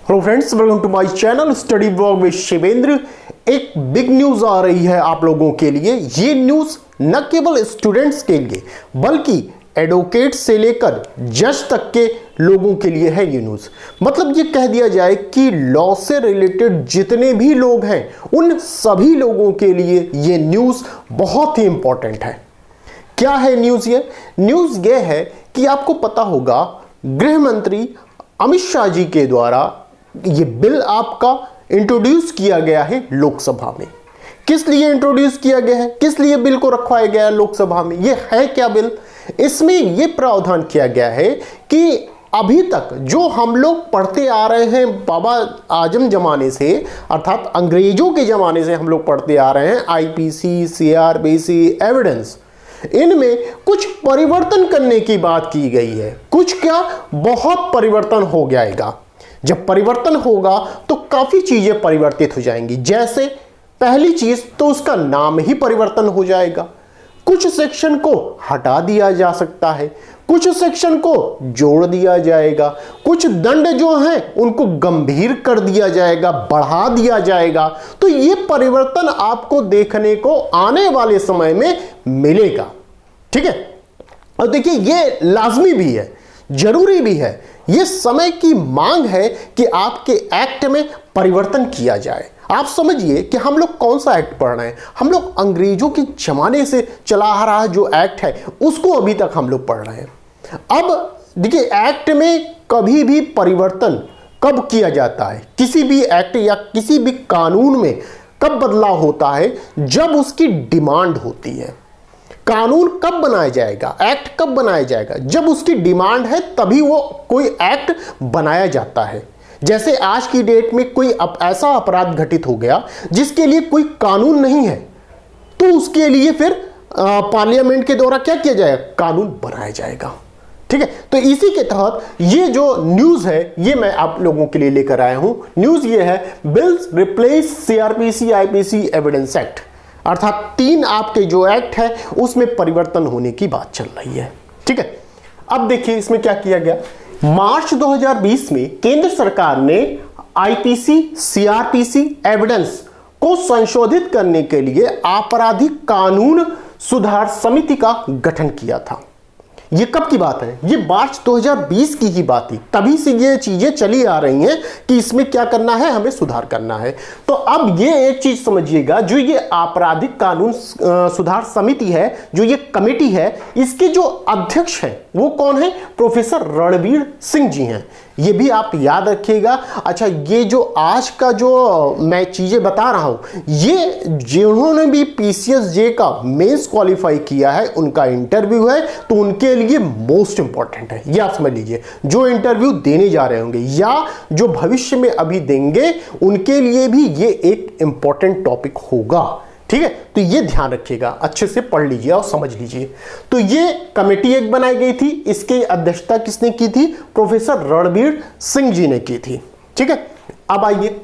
Hello friends, welcome to my channel study blog with Shivendra. एक big news आ रही है आप लोगों के लिए। ये न्यूज न केवल स्टूडेंट्स के लिए बल्कि एडवोकेट से लेकर जज तक के लोगों के लिए है ये न्यूज। मतलब ये कह दिया जाए कि लॉ से रिलेटेड जितने भी लोग हैं उन सभी लोगों के लिए ये न्यूज बहुत ही इंपॉर्टेंट है। क्या है न्यूज? ये न्यूज ये है कि आपको पता होगा गृह मंत्री अमित शाह जी के द्वारा ये बिल आपका इंट्रोड्यूस किया गया है लोकसभा में। किस लिए इंट्रोड्यूस किया गया है, किस लिए बिल को रखवाया गया है लोकसभा में? ये है क्या बिल? इसमें ये प्रावधान किया गया है कि अभी तक जो हम लोग पढ़ते आ रहे हैं बाबा आजम जमाने से, अर्थात अंग्रेजों के जमाने से हम लोग पढ़ते आ रहे हैं, आईपीसी, सीआरपीसी, एविडेंस, इनमें कुछ परिवर्तन करने की बात की गई है। कुछ क्या, बहुत परिवर्तन हो जाएगा। जब परिवर्तन होगा तो काफी चीजें परिवर्तित हो जाएंगी। जैसे पहली चीज तो उसका नाम ही परिवर्तन हो जाएगा। कुछ सेक्शन को हटा दिया जा सकता है, कुछ सेक्शन को जोड़ दिया जाएगा, कुछ दंड जो हैं उनको गंभीर कर दिया जाएगा, बढ़ा दिया जाएगा। तो ये परिवर्तन आपको देखने को आने वाले समय में मिलेगा। ठीक है, और देखिए ये लाजमी भी है, जरूरी भी है, ये समय की मांग है कि आपके एक्ट में परिवर्तन किया जाए। आप समझिए कि हम लोग कौन सा एक्ट पढ़ रहे हैं। हम लोग अंग्रेजों के जमाने से चला आ रहा जो एक्ट है उसको अभी तक हम लोग पढ़ रहे हैं। अब देखिए एक्ट में कभी भी परिवर्तन कब किया जाता है, किसी भी एक्ट या किसी भी कानून में कब बदलाव होता है? जब उसकी डिमांड होती है। कानून कब बनाया जाएगा, एक्ट कब बनाया जाएगा? जब उसकी डिमांड है तभी वो कोई एक्ट बनाया जाता है। जैसे आज की डेट में कोई ऐसा अपराध घटित हो गया जिसके लिए कोई कानून नहीं है, तो उसके लिए फिर पार्लियामेंट के द्वारा क्या किया जाएगा? कानून बनाया जाएगा। ठीक है, तो इसी के तहत ये जो न्यूज है ये मैं आप लोगों के लिए लेकर आया हूं। न्यूज ये है, bills replace CrPC IPC evidence act, अर्थात 3 आपके जो एक्ट है उसमें परिवर्तन होने की बात चल रही है। ठीक है, अब देखिए इसमें क्या किया गया। मार्च 2020 में केंद्र सरकार ने आईपीसी, सीआरपीसी एविडेंस को संशोधित करने के लिए आपराधिक कानून सुधार समिति का गठन किया था। ये कब की बात है? ये मार्च 2020 की ही बात थी। तभी से ये चीजें चली आ रही हैं कि इसमें क्या करना है, हमें सुधार करना है। तो अब ये एक चीज समझिएगा, जो ये आपराधिक कानून सुधार समिति है, जो ये कमेटी है, इसके जो अध्यक्ष हैं वो कौन है? प्रोफेसर रणबीर सिंह जी हैं। ये भी आप याद रखिएगा। अच्छा, ये जो आज का जो मैं चीजें बता रहा हूं, ये जिन्होंने भी पीसीएस जे का मेंस क्वालिफाई किया है उनका इंटरव्यू है, तो उनके लिए मोस्ट इंपॉर्टेंट है। ये आप समझ लीजिए, जो इंटरव्यू देने जा रहे होंगे या जो भविष्य में अभी देंगे उनके लिए भी ये एक इंपॉर्टेंट टॉपिक होगा। ठीक है, तो ये ध्यान रखिएगा, अच्छे से पढ़ लीजिए और समझ लीजिए। तो ये कमेटी एक बनाई गई थी, इसकी अध्यक्षता किसने की थी? प्रोफेसर रणबीर सिंह जी ने की थी। ठीक है, अब आइए,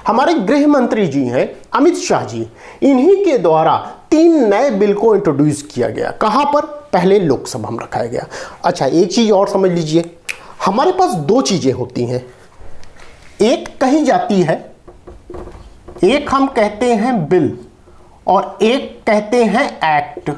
हमारे गृह मंत्री जी हैं अमित शाह जी, इन्हीं के द्वारा 3 नए बिल को इंट्रोड्यूस किया गया। कहां पर? पहले लोकसभा में रखाया गया। अच्छा, एक चीज और समझ लीजिए, हमारे पास 2 चीजें होती हैं, एक कही जाती है, एक हम कहते हैं बिल और एक कहते हैं एक्ट।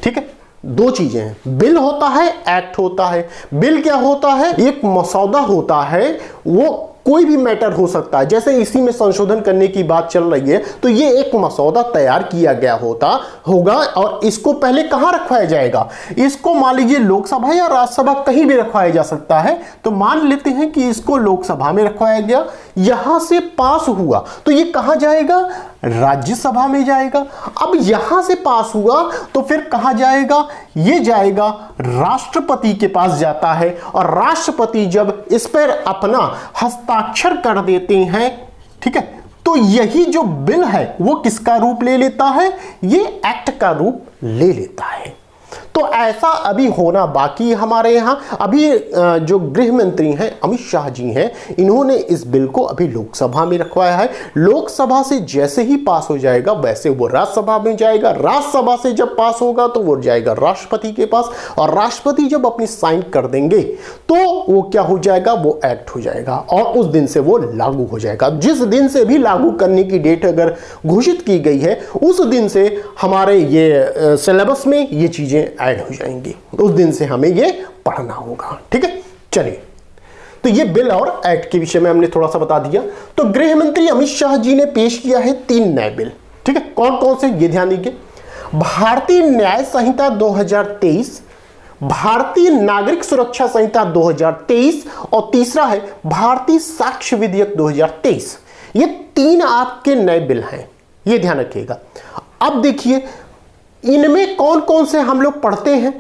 ठीक है, 2 चीजें हैं, बिल होता है, एक्ट होता है। बिल क्या होता है? एक मसौदा होता है, वो कोई भी मैटर हो सकता है। जैसे इसी में संशोधन करने की बात चल रही है, तो ये एक मसौदा तैयार किया गया होगा और इसको पहले कहां रखवाया जाएगा? इसको मान लीजिए लोकसभा या राज्यसभा, कहीं भी रखवाया जा सकता है। तो मान लेते हैं कि इसको लोकसभा में रखवाया गया, यहां से पास हुआ तो ये कहां जाएगा? राज्यसभा में जाएगा। अब यहां से पास हुआ तो फिर कहां जाएगा? ये जाएगा राष्ट्रपति के पास जाता है, और राष्ट्रपति जब इस पर अपना हस्ताक्षर कर देते हैं, ठीक है, तो यही जो बिल है वो किसका रूप ले लेता है? ये एक्ट का रूप ले लेता है। तो तो ऐसा अभी होना बाकी हमारे यहां। अभी जो गृह मंत्री हैं अमित शाह जी हैं, इन्होंने इस बिल को अभी लोकसभा में रखवाया है। लोकसभा से जैसे ही पास हो जाएगा वैसे वो राज्यसभा में जाएगा, राज्यसभा से जब पास होगा तो वो जाएगा राष्ट्रपति के पास, और राष्ट्रपति जब अपनी साइन कर देंगे तो वो क्या हो जाएगा, वो एक्ट हो जाएगा और उस दिन से वो लागू हो जाएगा। जिस दिन से भी लागू करने की डेट अगर घोषित की गई है उस दिन से हमारे ये सिलेबस में ये चीजें ऐड हो जाएंगी, उस दिन से हमें ये पढ़ना होगा। ठीक है, चलिए, तो ये बिल और एक्ट के विषय में हमने थोड़ा सा बता दिया। तो गृह मंत्री अमित शाह जी ने पेश किया है 3 नए बिल। ठीक है, कौन कौन से, ये ध्यान दीजिए। भारतीय न्याय संहिता 2023, भारतीय नागरिक सुरक्षा संहिता 2023 और तीसरा है भारतीय साक्ष्य विधेयक 2023। ये 3 आपके नए बिल हैं, ये ध्यान रखिएगा। अब देखिए इनमें कौन कौन से हम लोग पढ़ते हैं।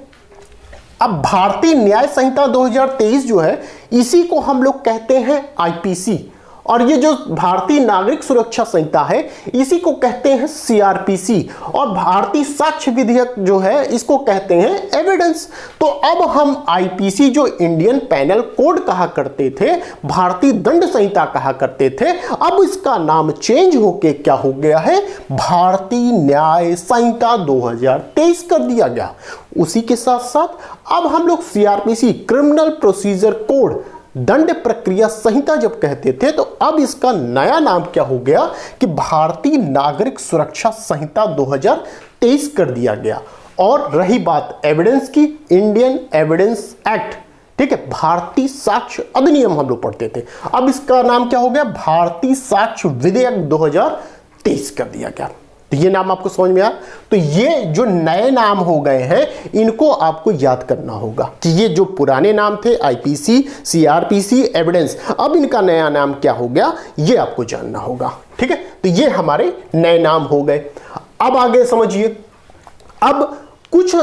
अब भारतीय न्याय संहिता 2023 जो है इसी को हम लोग कहते हैं आईपीसी, और ये जो भारतीय नागरिक सुरक्षा संहिता है इसी को कहते हैं सीआरपीसी, और भारतीय साक्ष्य विधेयक जो है इसको कहते हैं एविडेंस। तो अब हम आईपीसी जो इंडियन पैनल कोड कहा करते थे, भारतीय दंड संहिता कहा करते थे, अब इसका नाम चेंज होके क्या हो गया है, भारतीय न्याय संहिता 2023 कर दिया गया। उसी के साथ साथ अब हम लोग सीआरपीसी क्रिमिनल प्रोसीजर कोड दंड प्रक्रिया संहिता जब कहते थे तो अब इसका नया नाम क्या हो गया कि भारतीय नागरिक सुरक्षा संहिता 2023 कर दिया गया। और रही बात एविडेंस की, इंडियन एविडेंस एक्ट, ठीक है, भारतीय साक्ष्य अधिनियम हम लोग पढ़ते थे, अब इसका नाम क्या हो गया, भारतीय साक्ष्य विधेयक 2023 कर दिया गया। तो ये नाम आपको समझ में आया। तो ये जो नए नाम हो गए हैं इनको आपको याद करना होगा कि ये जो पुराने नाम थे आईपीसी, सीआरपीसी, एविडेंस, अब इनका नया नाम क्या हो गया ये आपको जानना होगा। ठीक है, तो ये हमारे नए नाम हो गए। अब आगे समझिए, अब कुछ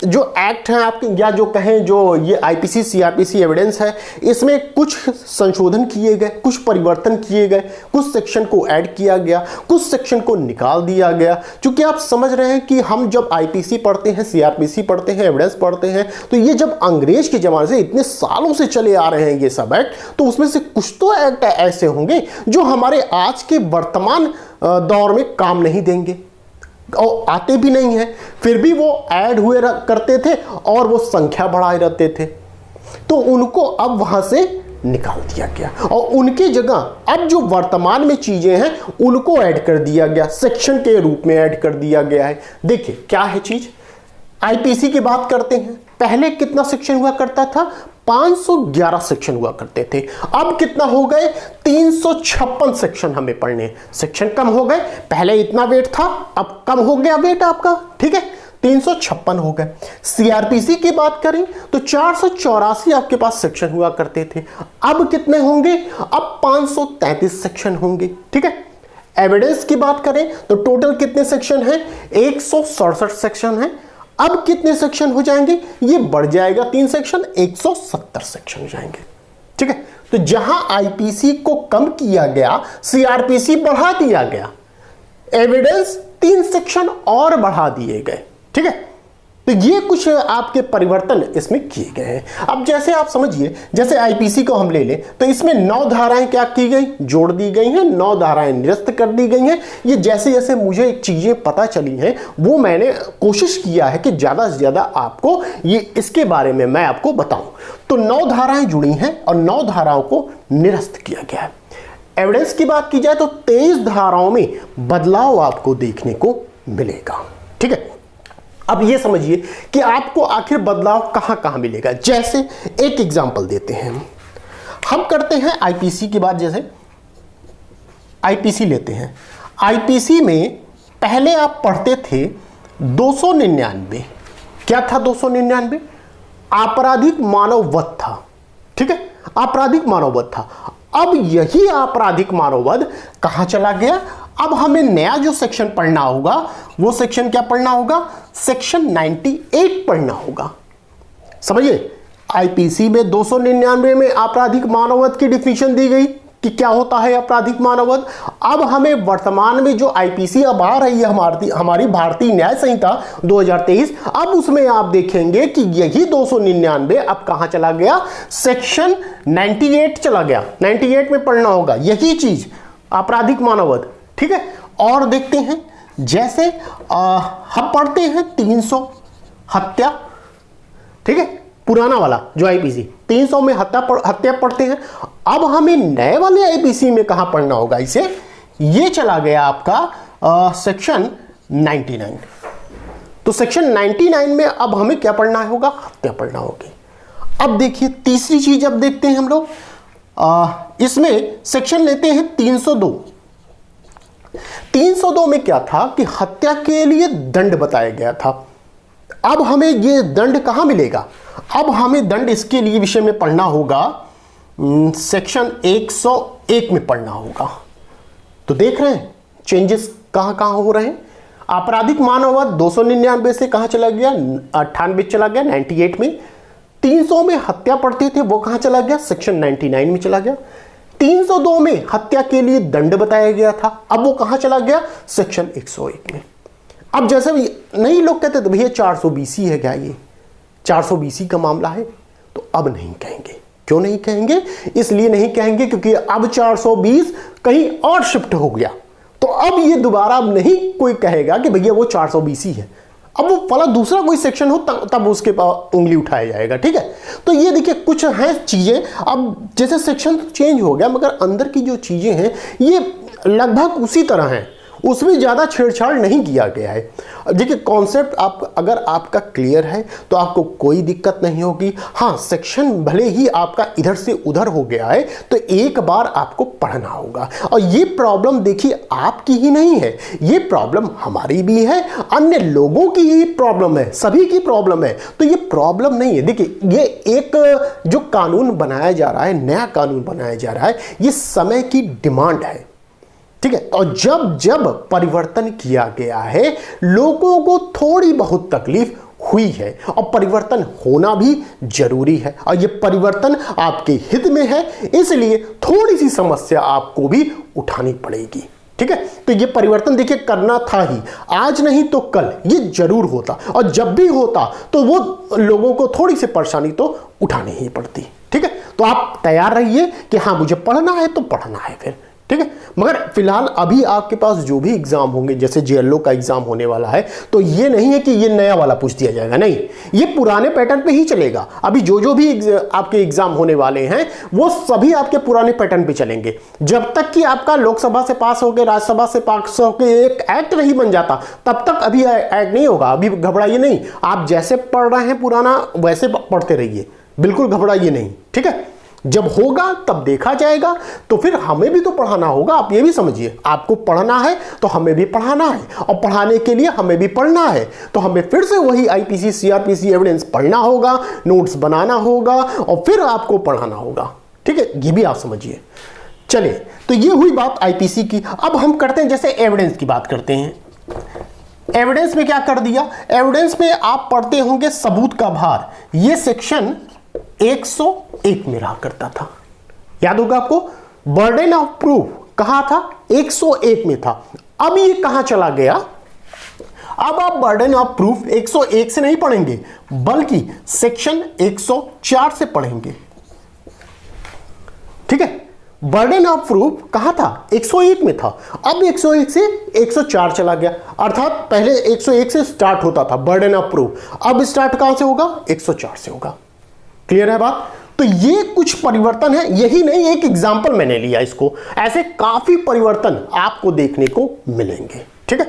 जो एक्ट हैं आपके, या जो कहें जो ये आईपीसी, सीआरपीसी, एविडेंस है, इसमें कुछ संशोधन किए गए, कुछ परिवर्तन किए गए, कुछ सेक्शन को ऐड किया गया, कुछ सेक्शन को निकाल दिया गया। क्योंकि आप समझ रहे हैं कि हम जब आईपीसी पढ़ते हैं, सीआरपीसी पढ़ते हैं, एविडेंस पढ़ते हैं, तो ये जब अंग्रेज के जमाने से इतने सालों से चले आ रहे हैं ये सब एक्ट, तो उसमें से कुछ तो एक्ट ऐसे होंगे जो हमारे आज के वर्तमान दौर में काम नहीं देंगे और आते भी नहीं है, फिर भी वो ऐड हुए करते थे और वो संख्या बढ़ाए रहते थे, तो उनको अब वहां से निकाल दिया गया और उनके जगह अब जो वर्तमान में चीजें हैं उनको ऐड कर दिया गया, सेक्शन के रूप में ऐड कर दिया गया है। देखिए क्या है चीज, आईपीसी की बात करते हैं, पहले कितना सेक्शन हुआ करता था, 511 सेक्शन हुआ करते थे, अब कितना हो गए, 356 सेक्शन हमें पढ़ने। सेक्शन कम हो गए, पहले इतना वेट था अब कम हो गया वेट आपका, ठीक है, 356 हो गए। सीआरपीसी की बात करें तो 484 आपके पास सेक्शन हुआ करते थे, अब कितने होंगे, अब 533 सेक्शन होंगे। ठीक है, एविडेंस की बात करें तो टोटल कितने सेक्शन हैं, 167 सेक्शन हैं, अब कितने सेक्शन हो जाएंगे, ये बढ़ जाएगा 3 सेक्शन, 170 सेक्शन हो जाएंगे। ठीक है, तो जहां आईपीसी को कम किया गया, सीआरपीसी बढ़ा दिया गया, एविडेंस 3 सेक्शन और बढ़ा दिए गए। ठीक है, तो ये कुछ आपके परिवर्तन इसमें किए गए हैं। अब जैसे आप समझिए, जैसे आईपीसी को हम ले लें तो इसमें 9 धाराएं क्या की गई, जोड़ दी गई हैं, 9 धाराएं निरस्त कर दी गई हैं। ये जैसे जैसे मुझे चीजें पता चली हैं वो मैंने कोशिश किया है कि ज्यादा से ज्यादा आपको ये इसके बारे में मैं आपको बताऊं। तो 9 धाराएं जुड़ी हैं और 9 धाराओं को निरस्त किया गया है। एविडेंस की बात की जाए तो 23 धाराओं में बदलाव आपको देखने को मिलेगा। ठीक है, अब ये समझिए कि आपको आखिर बदलाव कहां कहां मिलेगा। जैसे एक एग्जांपल देते हैं, हम करते हैं आईपीसी की बात, जैसे आईपीसी लेते हैं, आईपीसी में पहले आप पढ़ते थे 299, क्या था 299, आपराधिक मानववध था। ठीक है, आपराधिक मानववध था। अब यही आपराधिक मानववध कहां चला गया, अब हमें नया जो सेक्शन पढ़ना होगा वो सेक्शन क्या पढ़ना होगा, सेक्शन 98 पढ़ना होगा। समझिए, आईपीसी में 299 में आपराधिक मानववध की डिफिनेशन दी गई, कि क्या होता है आपराधिक मानववध। अब हमें वर्तमान में जो आईपीसी अब आ रही है हमारी भारतीय न्याय संहिता 2023, अब उसमें आप देखेंगे कि यही 299 अब कहां चला गया, सेक्शन 98 चला गया। 98 में पढ़ना होगा यही चीज, आपराधिक मानववध। ठीक है, और देखते हैं जैसे हम पढ़ते हैं 300 हत्या, ठीक है, पुराना वाला जो आईपीसी 300 में हत्या पढ़ते हैं। अब हमें नए वाले आईपीसी में कहां पढ़ना होगा इसे, ये चला गया आपका सेक्शन 99। तो सेक्शन 99 में अब हमें क्या पढ़ना होगा, हत्या पढ़ना होगी। अब देखिए तीसरी चीज अब देखते हैं हम लोग, इसमें सेक्शन लेते हैं 302। 302 में क्या था कि हत्या के लिए दंड बताया गया था। अब हमें ये दंड कहां मिलेगा, अब हमें दंड इसके लिए विषय में पढ़ना होगा सेक्शन 101 में पढ़ना होगा। तो देख रहे हैं चेंजेस कहां कहां हो रहे हैं। आपराधिक मानववध 299 से कहां चला गया, 98 चला गया 98 में। 300 में हत्या पढ़ते थे वो कहां चला गया, सेक्शन 99 में चला गया। 302 में हत्या के लिए दंड बताया गया था, अब वो कहां चला गया, सेक्शन 101 में। अब जैसे नहीं लोग कहते थे भैया 420 है क्या, ये 420 का मामला है, तो अब नहीं कहेंगे। क्यों नहीं कहेंगे, इसलिए नहीं कहेंगे क्योंकि अब 420 कहीं और शिफ्ट हो गया। तो अब ये दोबारा अब नहीं कोई कहेगा कि भैया वो 420 है, अब वो फला दूसरा कोई सेक्शन हो तब उसके पास उंगली उठाया जाएगा। ठीक है, तो ये देखिए कुछ हैं चीजें, अब जैसे सेक्शन चेंज हो गया मगर अंदर की जो चीजें हैं ये लगभग उसी तरह हैं, उसमें ज़्यादा छेड़छाड़ नहीं किया गया है। देखिए कॉन्सेप्ट आप अगर आपका क्लियर है तो आपको कोई दिक्कत नहीं होगी। हाँ, सेक्शन भले ही आपका इधर से उधर हो गया है तो एक बार आपको पढ़ना होगा। और ये प्रॉब्लम देखिए आपकी ही नहीं है, ये प्रॉब्लम हमारी भी है, अन्य लोगों की ही प्रॉब्लम है, सभी की प्रॉब्लम है। तो ये प्रॉब्लम नहीं है। देखिए ये एक जो कानून बनाया जा रहा है, नया कानून बनाया जा रहा है, ये समय की डिमांड है। ठीक है, और जब जब परिवर्तन किया गया है लोगों को थोड़ी बहुत तकलीफ हुई है और परिवर्तन होना भी जरूरी है और ये परिवर्तन आपके हित में है, इसलिए थोड़ी सी समस्या आपको भी उठानी पड़ेगी। ठीक है, तो ये परिवर्तन देखिए करना था ही, आज नहीं तो कल ये जरूर होता, और जब भी होता तो वो लोगों को थोड़ी सी परेशानी तो उठानी ही पड़ती। ठीक है, तो आप तैयार रहिए कि हाँ मुझे पढ़ना है तो पढ़ना है फिर। ठीक है, मगर फिलहाल अभी आपके पास जो भी एग्जाम होंगे, जैसे जेएलओ का एग्जाम होने वाला है, तो ये नहीं है कि ये नया वाला पूछ दिया जाएगा, नहीं, ये पुराने पैटर्न पे ही चलेगा। अभी जो भी आपके एग्जाम होने वाले हैं वो सभी आपके पुराने पैटर्न पे चलेंगे। जब तक कि आपका लोकसभा से पास होकर राज्यसभा से पास होकर एक एक्ट नहीं बन जाता तब तक अभी एक्ट नहीं होगा। अभी घबराइए नहीं, आप जैसे पढ़ रहे हैं पुराना वैसे पढ़ते रहिए, बिल्कुल घबराइए नहीं। ठीक है, जब होगा तब देखा जाएगा, तो फिर हमें भी तो पढ़ाना होगा। आप ये भी समझिए, आपको पढ़ना है तो हमें भी पढ़ाना है, और पढ़ाने के लिए हमें भी पढ़ना है, तो हमें फिर से वही आईपीसी सीआरपीसी एविडेंस पढ़ना होगा, नोट्स बनाना होगा और फिर आपको पढ़ाना होगा। ठीक है, ये भी आप समझिए। चलिए, तो ये हुई बात आईपीसी की। अब हम करते हैं जैसे एविडेंस की बात करते हैं। एविडेंस में क्या कर दिया, एविडेंस में आप पढ़ते होंगे सबूत का भार, ये सेक्शन 101 में रहा करता था, याद होगा आपको। बर्डन ऑफ प्रूफ कहां था, 101 में था। अब ये कहां चला गया, अब आप बर्डन ऑफ प्रूफ 101 से नहीं पढ़ेंगे बल्कि सेक्शन 104 से पढ़ेंगे। ठीक है, बर्डन ऑफ प्रूफ कहां था, 101 में था, अब 101 से 104 चला गया। अर्थात पहले 101 से स्टार्ट होता था बर्डन ऑफ प्रूफ, अब स्टार्ट कहां से होगा, 104 से होगा। क्लियर है बात। तो ये कुछ परिवर्तन है, यही नहीं, एक एग्जांपल मैंने लिया इसको, ऐसे काफी परिवर्तन आपको देखने को मिलेंगे। ठीक है,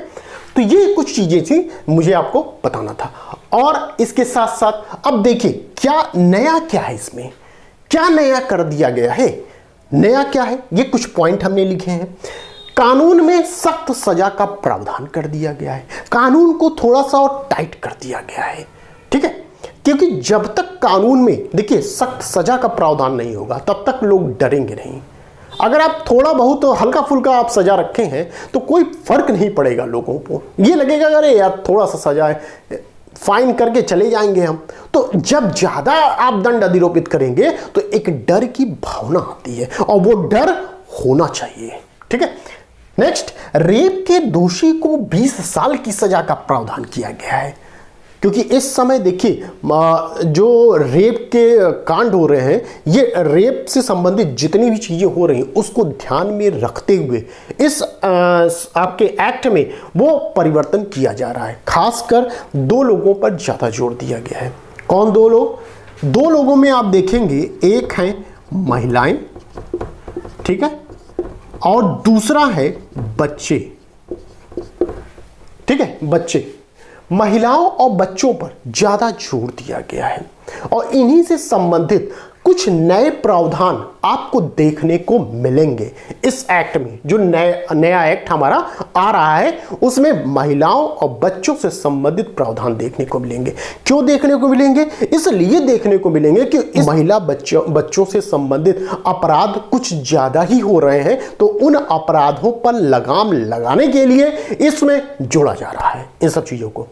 तो ये कुछ चीजें थी मुझे आपको बताना था। और इसके साथ साथ अब देखिए क्या नया क्या है, इसमें क्या नया कर दिया गया है। नया क्या है, ये कुछ पॉइंट हमने लिखे हैं। कानून में सख्त सजा का प्रावधान कर दिया गया है, कानून को थोड़ा सा और टाइट कर दिया गया है। ठीक है, क्योंकि जब तक कानून में देखिए सख्त सजा का प्रावधान नहीं होगा तब तक लोग डरेंगे नहीं। अगर आप थोड़ा बहुत हल्का फुल्का आप सजा रखे हैं तो कोई फर्क नहीं पड़ेगा लोगों को, ये लगेगा अरे यार थोड़ा सा सजा है, फाइन करके चले जाएंगे हम। तो जब ज्यादा आप दंड अधिरोपित करेंगे तो एक डर की भावना आती है, और वो डर होना चाहिए। ठीक है, नेक्स्ट, रेप के दोषी को 20 साल की सजा का प्रावधान किया गया है, क्योंकि इस समय देखिए जो रेप के कांड हो रहे हैं, ये रेप से संबंधित जितनी भी चीजें हो रही हैं उसको ध्यान में रखते हुए इस आपके एक्ट में वो परिवर्तन किया जा रहा है। खासकर 2 लोगों पर ज्यादा जोर दिया गया है। कौन 2 लोग? 2 लोगों में आप देखेंगे, एक है महिलाएं, ठीक है, और दूसरा है बच्चे। ठीक है, बच्चे। महिलाओं और बच्चों पर ज्यादा जोर दिया गया है और इन्हीं से संबंधित कुछ नए प्रावधान आपको देखने को मिलेंगे इस एक्ट में। जो नया एक्ट हमारा आ रहा है उसमें महिलाओं और बच्चों से संबंधित प्रावधान देखने को मिलेंगे। क्यों देखने को मिलेंगे? इसलिए देखने को मिलेंगे कि इस महिला बच्चों से संबंधित अपराध कुछ ज्यादा ही हो रहे हैं, तो उन अपराधों पर लगाम लगाने के लिए इसमें जोड़ा जा रहा है इन सब चीजों को।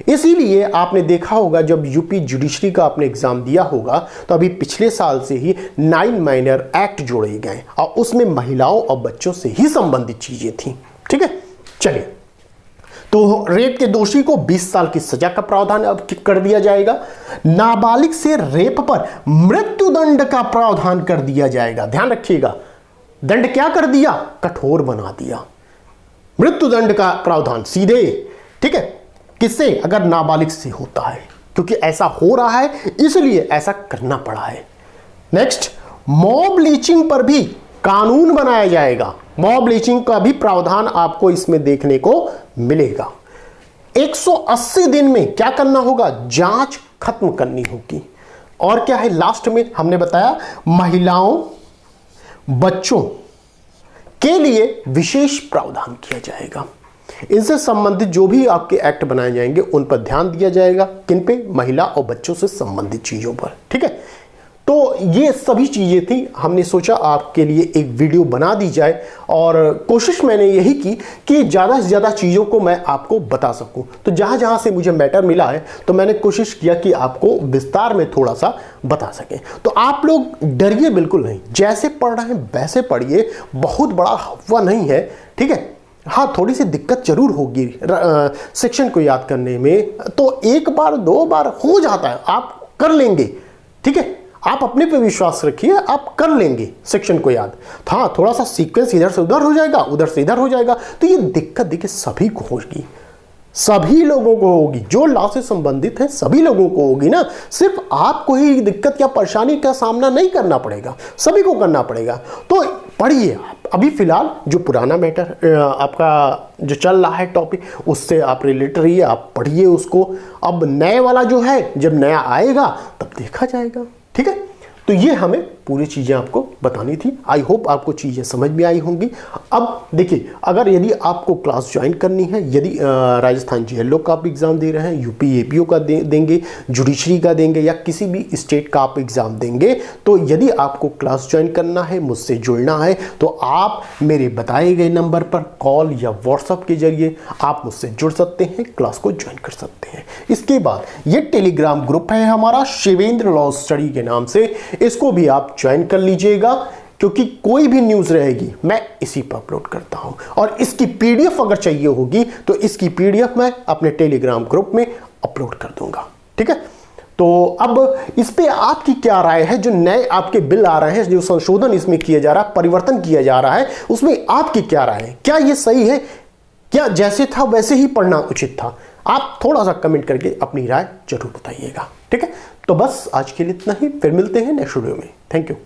इसीलिए आपने देखा होगा जब यूपी जुडिशरी का आपने एग्जाम दिया होगा तो अभी पिछले साल से ही 9 माइनर एक्ट जोड़े गए और उसमें महिलाओं और बच्चों से ही संबंधित चीजें थी। ठीक है, चलिए, तो रेप के दोषी को 20 साल की सजा का प्रावधान अब कर दिया जाएगा। नाबालिग से रेप पर मृत्युदंड का प्रावधान कर दिया जाएगा। ध्यान रखिएगा, दंड क्या कर दिया? कठोर बना दिया। मृत्युदंड का प्रावधान सीधे। ठीक है, किससे? अगर नाबालिग से होता है, क्योंकि ऐसा हो रहा है इसलिए ऐसा करना पड़ा है। नेक्स्ट, मॉब लिंचिंग पर भी कानून बनाया जाएगा। मॉब लिंचिंग का भी प्रावधान आपको इसमें देखने को मिलेगा। 180 दिन में क्या करना होगा? जांच खत्म करनी होगी। और क्या है लास्ट में हमने बताया, महिलाओं बच्चों के लिए विशेष प्रावधान किया जाएगा। इनसे संबंधित जो भी आपके एक्ट बनाए जाएंगे उन पर ध्यान दिया जाएगा। किन पे? महिला और बच्चों से संबंधित चीजों पर। ठीक है, तो ये सभी चीजें थी, हमने सोचा आपके लिए एक वीडियो बना दी जाए और कोशिश मैंने यही की कि ज़्यादा से ज़्यादा चीज़ों को मैं आपको बता सकूं। तो जहाँ जहाँ से मुझे मैटर मिला है तो मैंने कोशिश किया कि आपको विस्तार में थोड़ा सा बता सकें। तो आप लोग डरिए बिल्कुल नहीं, जैसे पढ़ रहे हैं वैसे पढ़िए, बहुत बड़ा हवा नहीं है। ठीक है, हाँ थोड़ी सी दिक्कत जरूर होगी सेक्शन को याद करने में, तो 1 बार 2 बार हो जाता है, आप कर लेंगे। ठीक है, आप अपने पे विश्वास रखिए, आप कर लेंगे सेक्शन को याद। हाँ थोड़ा सा सीक्वेंस इधर से उधर हो जाएगा, उधर से इधर हो जाएगा, तो ये दिक्कत देखिए सभी को होगी, सभी लोगों को होगी, जो लॉ से संबंधित है सभी लोगों को होगी ना। सिर्फ आपको ही दिक्कत या परेशानी का सामना नहीं करना पड़ेगा, सभी को करना पड़ेगा। तो पढ़िए आप अभी फिलहाल जो पुराना मैटर आपका जो चल रहा है टॉपिक, उससे आप रिलेटेड रहिए, आप पढ़िए उसको। अब नए वाला जो है जब नया आएगा तब देखा जाएगा। ठीक है, तो ये हमें पूरी चीज़ें आपको बतानी थी। आई होप आपको चीज़ें समझ में आई होंगी। अब देखिए, अगर यदि आपको क्लास ज्वाइन करनी है, यदि राजस्थान जेएलओ का आप एग्ज़ाम दे रहे हैं, यूपी एपीओ का देंगे, जुडिशरी का देंगे या किसी भी स्टेट का आप एग्ज़ाम देंगे, तो यदि आपको क्लास ज्वाइन करना है, मुझसे जुड़ना है, तो आप मेरे बताए गए नंबर पर कॉल या व्हाट्सएप के जरिए आप मुझसे जुड़ सकते हैं, क्लास को ज्वाइन कर सकते हैं। इसके बाद ये टेलीग्राम ग्रुप है हमारा शिवेंद्र लॉ स्टडी के नाम से, इसको भी आप ज्वाइन कर लीजिएगा, क्योंकि कोई भी न्यूज़ रहेगी मैं इसी पर अपलोड करता हूं। और इसकी पीडीएफ अगर चाहिए होगी तो इसकी पीडीएफ मैं अपने टेलीग्राम ग्रुप में अपलोड कर दूंगा। ठीक है, तो अब इस पे आपकी क्या राय है? जो नए आपके बिल आ रहे हैं, जो संशोधन इसमें किया जा रहा है, परिवर्तन किया जा रहा है, उसमें आपकी क्या राय है? क्या ये सही है? क्या जैसे था वैसे ही पढ़ना उचित था? आप थोड़ा सा कमेंट करके अपनी राय जरूर बताइएगा। ठीक है, तो बस आज के लिए इतना ही, फिर मिलते हैं नेक्स्ट वीडियो में। Thank you.